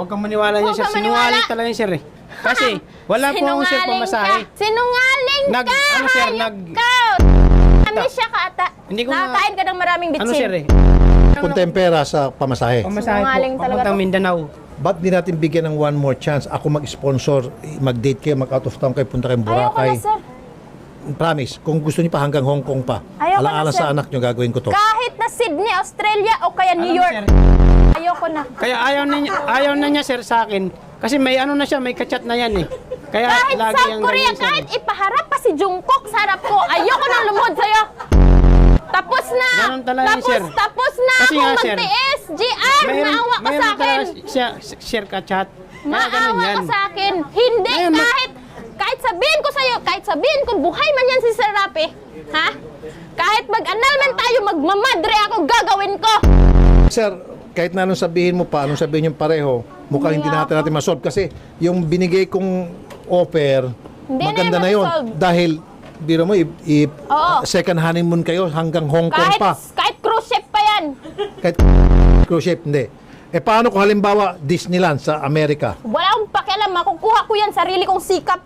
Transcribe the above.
Huwag kang maniwala niya, Huwag sir. kang maniwala. Sinungaling talaga yan, sir eh. Kasi, wala po akong sir pamasahe. Sinungaling Nag- ka! ano, sir, Hayop nag- ka! Amisya ka ata. Hindi ko na- Nakakain ka ng maraming bitsin. Ano, sir eh? Punta yung pera sa pamasahe. Pamasahe Sinungaling po, talaga papuntang to. Mindanao. Ba't di natin bigyan ng one more chance? Ako mag-sponsor, mag-date kayo, mag-out of town kayo, punta kayong Ayoko Boracay. na, sir. Promise, kung gusto niyo pa hanggang Hong Kong pa. Ayoko Alaala na, sir. sa anak niyo, gagawin ko to. Kahit na Sydney, Australia, o kaya New Alam mo, York. sir, Ayoko na. Kaya ayaw na niya, sir, sa akin. Kasi may ano na siya, may kachat na yan eh. Kaya Kahit lagi South yung Korea, ganyan, sir. kahit ipaharap pa si Jungkook sa harap ko, ayoko na lumod sa'yo. Tapos na. Ganun talaga yun, sir. Tapos na Kasi akong nga, sir, magtiis. GR, naawa ka sa akin. siya, share kachat. Kaya ganun Maawa yan. ka sa akin. Hindi, Ngayon, kahit sabihin ko sa'yo, kahit sabihin ko, buhay man yan si Sir Rapi. Ha? Kahit mag-annulment tayo, magmamadre ako, gagawin ko. Sir, kahit na anong sabihin mo pa, anong sabihin yung pareho, mukhang hindi natin masolve. Kasi yung binigay kong offer, Hindi na maganda yan na yun. masolve. Dahil, biro mo, Oo. second honeymoon kayo hanggang Hong Kong Kahit cruise ship pa yan. Kahit cruise ship, hindi. Eh paano kung halimbawa Disneyland sa Amerika? Wala akong pakialam, makukuha ko yan, sarili kong sikap.